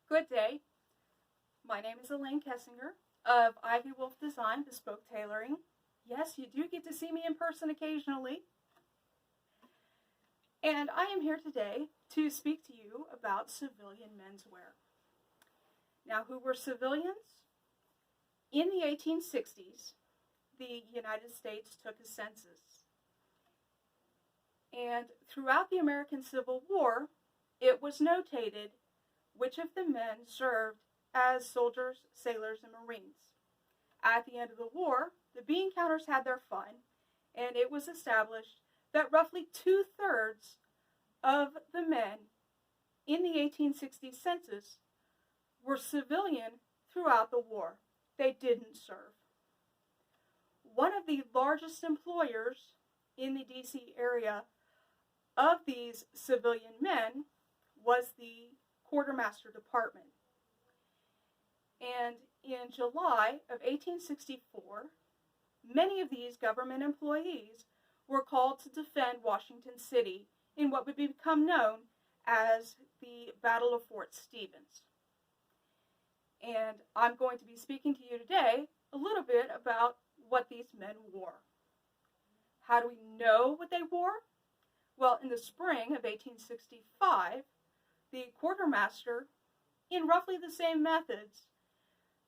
Good day. My name is Elaine Kessinger of Ivy Wolf Design Bespoke Tailoring. Yes, you do get to see me in person occasionally. And I am here today to speak to you about civilian menswear. Now, who were civilians? In the 1860s, the United States took a census. And throughout the American Civil War, it was notated which of the men served as soldiers, sailors, and Marines. At the end of the war, the bean counters had their fun, and it was established that roughly 2/3 of the men in the 1860 census were civilian throughout the war. They didn't serve. One of the largest employers in the DC area of these civilian men was the Quartermaster Department. And in July of 1864, many of these government employees were called to defend Washington City in what would become known as the Battle of Fort Stevens. And I'm going to be speaking to you today a little bit about what these men wore. How do we know what they wore? Well, in the spring of 1865, the quartermaster, in roughly the same methods,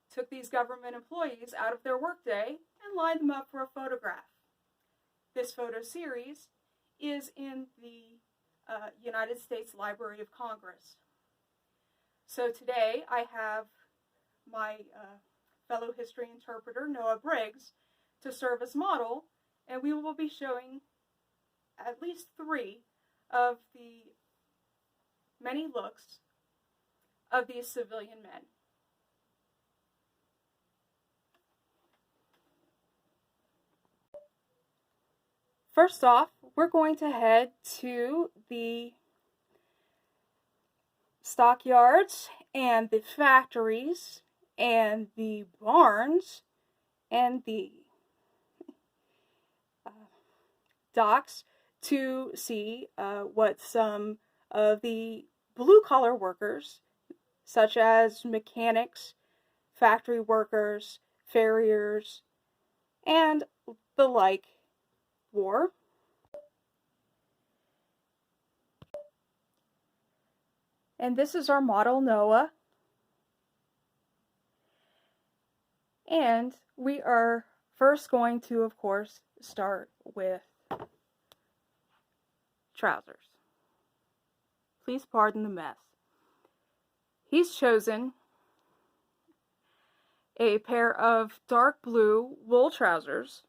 took these government employees out of their workday and lined them up for a photograph. This photo series is in the United States Library of Congress. So today I have my fellow history interpreter, Noah Briggs, to serve as model, and we will be showing at least 3 of the many looks of these civilian men. First off, we're going to head to the stockyards and the factories and the barns and the docks to see what some of the blue-collar workers, such as mechanics, factory workers, farriers, and the like, wore. And this is our model, Noah. And we are first going to, of course, start with trousers. Please pardon the mess. He's chosen a pair of dark blue wool trousers,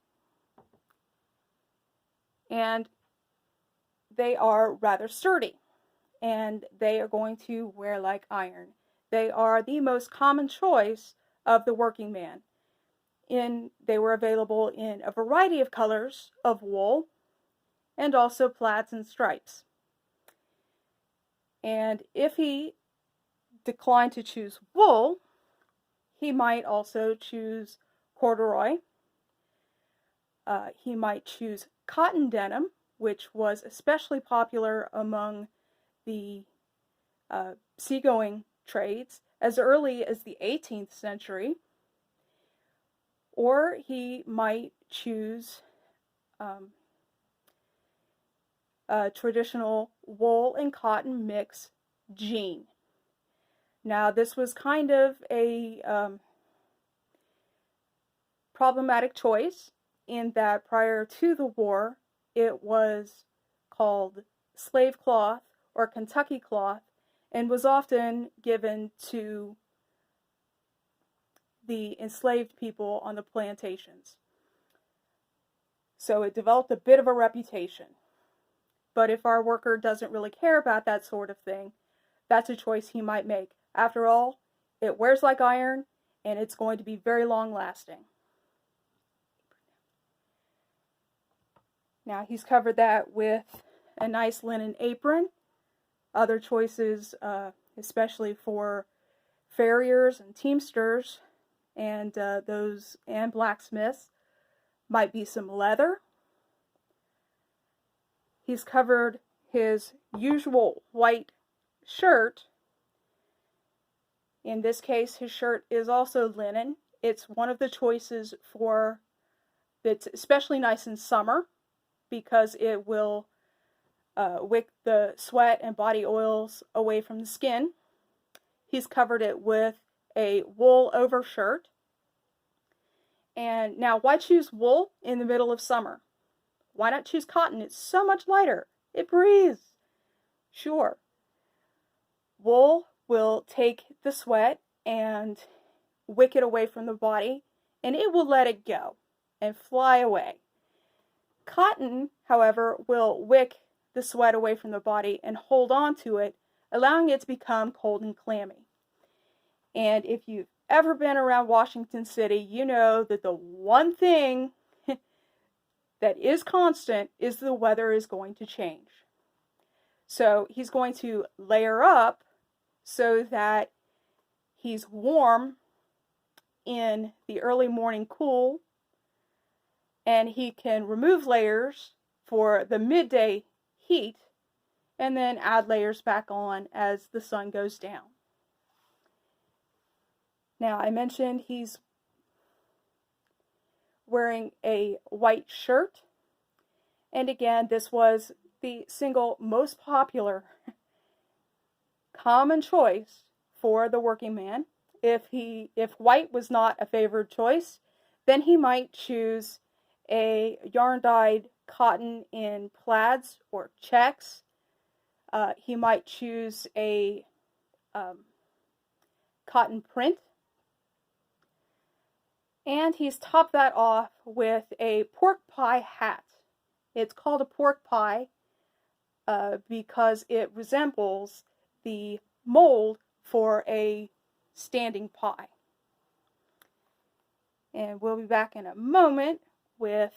and they are rather sturdy, and they are going to wear like iron. They are the most common choice of the working man. They were available in a variety of colors of wool and also plaids and stripes. And if he declined to choose wool, he might also choose corduroy. He might choose cotton denim, which was especially popular among the seagoing trades as early as the 18th century. Or he might choose a traditional wool and cotton mix jean. Now, this was kind of a problematic choice in that prior to the war, it was called slave cloth or Kentucky cloth and was often given to the enslaved people on the plantations. So it developed a bit of a reputation. But if our worker doesn't really care about that sort of thing, that's a choice he might make. After all, it wears like iron, and it's going to be very long lasting. Now he's covered that with a nice linen apron. Other choices, especially for farriers and teamsters and blacksmiths, might be some leather. He's covered his usual white shirt In this case, his shirt is also linen. It's one of the choices for that's especially nice in summer because it will wick the sweat and body oils away from the skin. He's covered it with a wool overshirt. And now, why choose wool in the middle of summer? Why not choose cotton? It's so much lighter. It breathes. Sure. Wool will take the sweat and wick it away from the body, and it will let it go and fly away. Cotton, however, will wick the sweat away from the body and hold on to it, allowing it to become cold and clammy. And if you've ever been around Washington City, you know that the one thing that is constant is the weather is going to change. So he's going to layer up so that he's warm in the early morning cool, and he can remove layers for the midday heat and then add layers back on as the sun goes down. Now, I mentioned he's wearing a white shirt, and again, this was the single most popular common choice for the working man. If white was not a favored choice, then he might choose a yarn-dyed cotton in plaids or checks. He might choose a cotton print. And he's topped that off with a pork pie hat. It's called a pork pie because it resembles the mold for a standing pie. And we'll be back in a moment with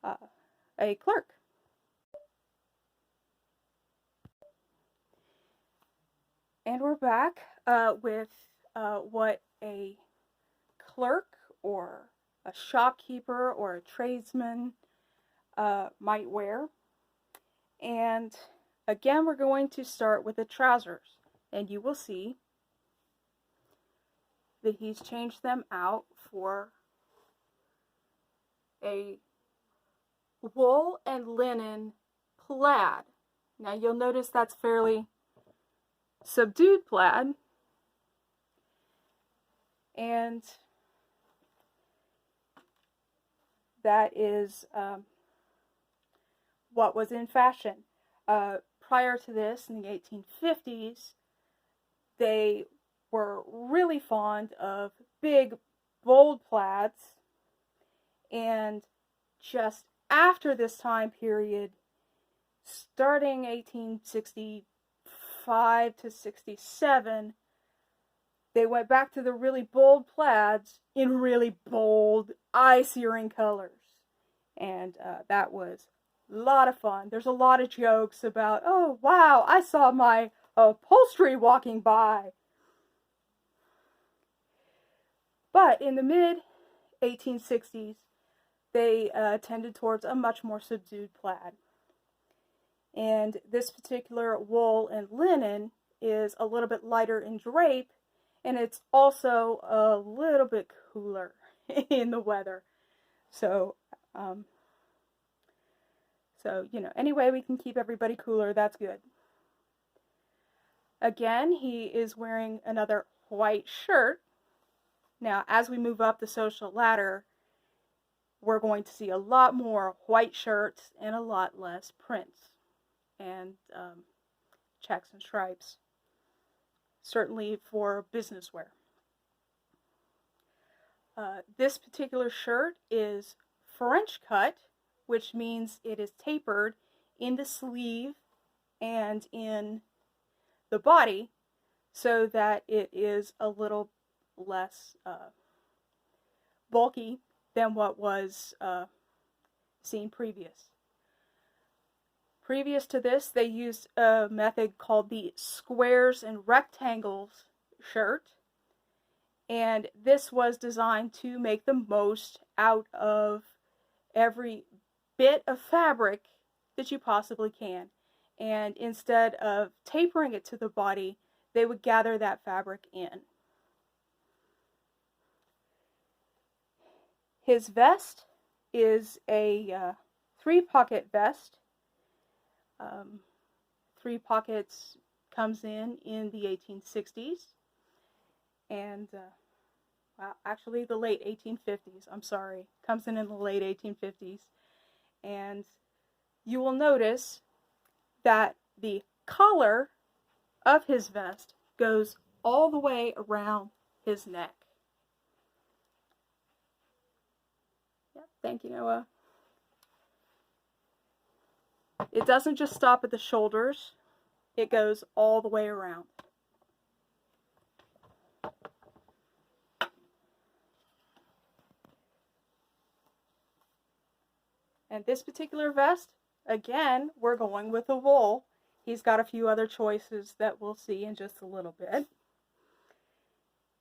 a clerk. And we're back with what a clerk or a shopkeeper or a tradesman might wear. And again, we're going to start with the trousers, and you will see that he's changed them out for a wool and linen plaid. Now you'll notice that's fairly subdued plaid, and that is what was in fashion. Prior to this, in the 1850s, they were really fond of big, bold plaids, and just after this time period, starting 1865 to 67, they went back to the really bold plaids in really bold, eye-searing colors. And that was a lot of fun. There's a lot of jokes about, oh, wow, I saw my upholstery walking by. But in the mid-1860s, they tended towards a much more subdued plaid. And this particular wool and linen is a little bit lighter in drape, and it's also a little bit cooler in the weather. So, any way we can keep everybody cooler, that's good. Again, he is wearing another white shirt. Now, as we move up the social ladder, we're going to see a lot more white shirts and a lot less prints and checks and stripes, certainly for business wear. This particular shirt is French cut, which means it is tapered in the sleeve and in the body so that it is a little less bulky than what was seen previous. Previous to this, they used a method called the squares and rectangles shirt, and this was designed to make the most out of every bit of fabric that you possibly can. And instead of tapering it to the body, they would gather that fabric in. His vest is a 3-pocket vest. 3 pockets comes in the 1860s, and well, actually the late 1850s. I'm sorry, comes in the late 1850s, and you will notice that the collar of his vest goes all the way around his neck. Yep, thank you, Noah. It doesn't just stop at the shoulders, it goes all the way around. And this particular vest, again, we're going with the wool. He's got a few other choices that we'll see in just a little bit.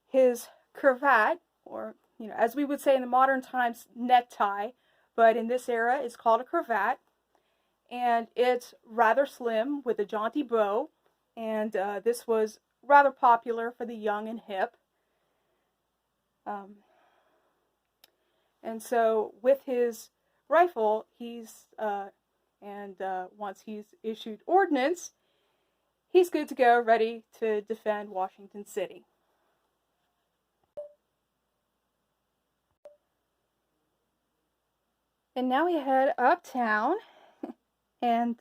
His cravat, or as we would say in the modern times, necktie, but in this era it's called a cravat, and it's rather slim with a jaunty bow, and this was rather popular for the young and hip. And so with his rifle, once he's issued ordnance, he's good to go, ready to defend Washington City. And now we head uptown and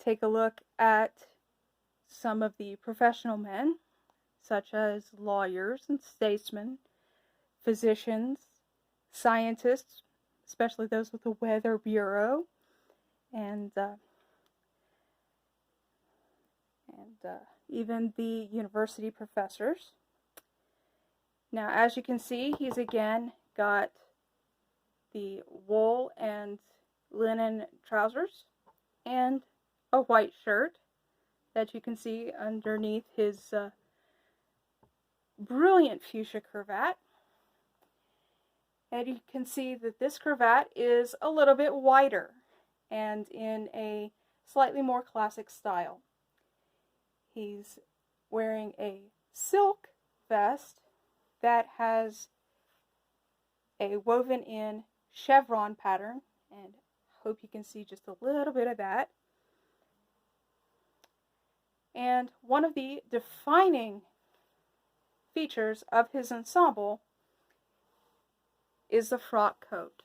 take a look at some of the professional men, such as lawyers and statesmen, physicians, scientists, especially those with the Weather Bureau, and even the university professors. Now, as you can see, he's again got the wool and linen trousers and a white shirt that you can see underneath his brilliant fuchsia cravat. And you can see that this cravat is a little bit wider and in a slightly more classic style. He's wearing a silk vest that has a woven in chevron pattern, and I hope you can see just a little bit of that. And one of the defining features of his ensemble is the frock coat.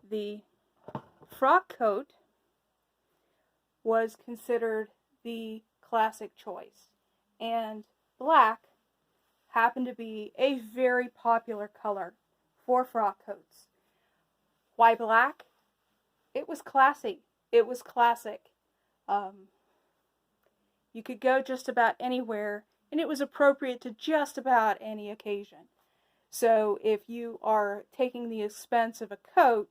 The frock coat was considered the classic choice, and black happened to be a very popular color for frock coats. Why black? It was classy. It was classic. You could go just about anywhere, and it was appropriate to just about any occasion. So if you are taking the expense of a coat,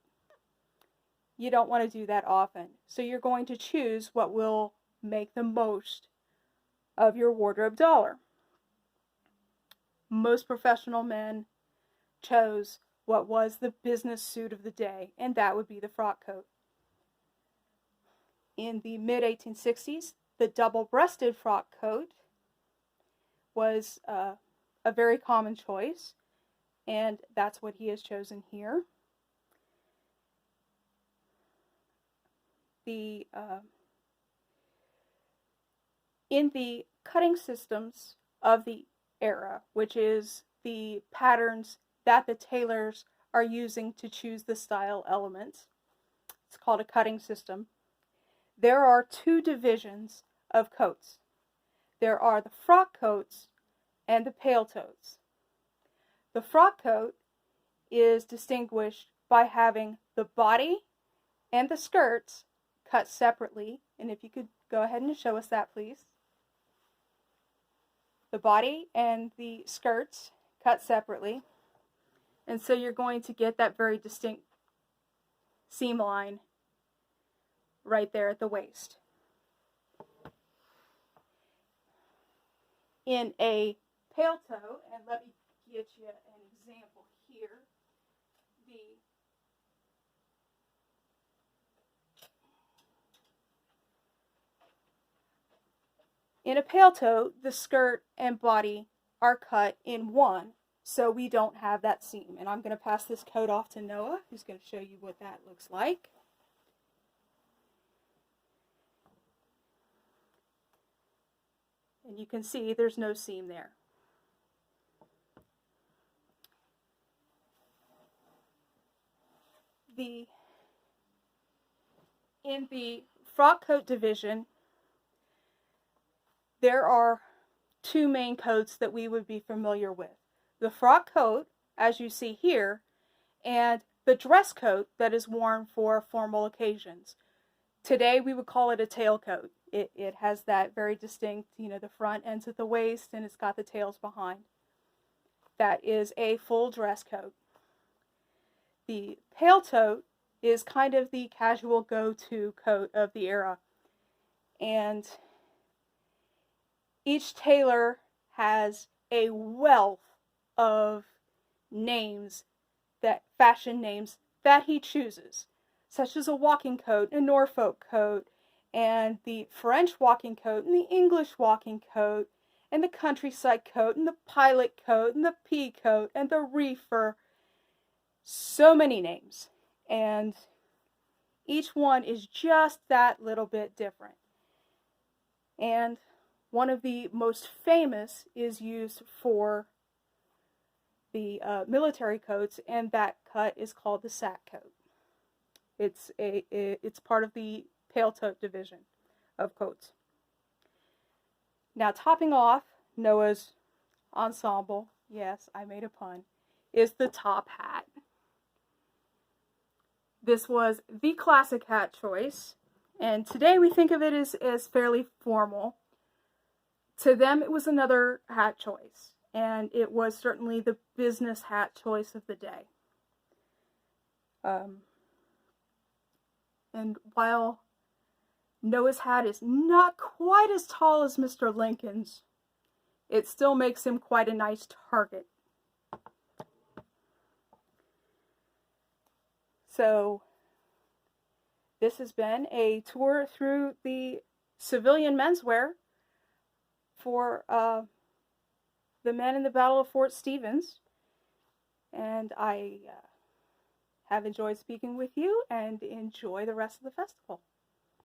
you don't want to do that often. So you're going to choose what will make the most of your wardrobe dollar. Most professional men chose what was the business suit of the day, and that would be the frock coat. In the mid-1860s, the double-breasted frock coat was a very common choice, and that's what he has chosen here. In the cutting systems of the era, which is the patterns that the tailors are using to choose the style elements, it's called a cutting system. There are 2 divisions of coats. There are the frock coats and the pale toes. The frock coat is distinguished by having the body and the skirts cut separately, and if you could go ahead and show us that, please. The body and the skirts cut separately, and so you're going to get that very distinct seam line right there at the waist. In a pale toe, and let me get you an example here. In a pale tote, the skirt and body are cut in one, so we don't have that seam. And I'm going to pass this coat off to Noah, who's going to show you what that looks like. And you can see there's no seam there. In the frock coat division, there are two main coats that we would be familiar with. The frock coat, as you see here, and the dress coat that is worn for formal occasions. Today we would call it a tailcoat. It has that very distinct, the front ends at the waist and it's got the tails behind. That is a full dress coat. The pale tote is kind of the casual go-to coat of the era. And each tailor has a wealth of names, fashion names that he chooses, such as a walking coat, a Norfolk coat, and the French walking coat, and the English walking coat, and the countryside coat, and the pilot coat, and the pea coat, and the reefer. So many names. And each one is just that little bit different. And one of the most famous is used for the military coats, and that cut is called the sack coat. It's part of the pale tote division of coats. Now, topping off Noah's ensemble, yes, I made a pun, is the top hat. This was the classic hat choice, and today we think of it as fairly formal. To them, it was another hat choice, and it was certainly the business hat choice of the day. And while Noah's hat is not quite as tall as Mr. Lincoln's, it still makes him quite a nice target. So, this has been a tour through the civilian menswear for the men in the Battle of Fort Stevens. And I have enjoyed speaking with you, and enjoy the rest of the festival.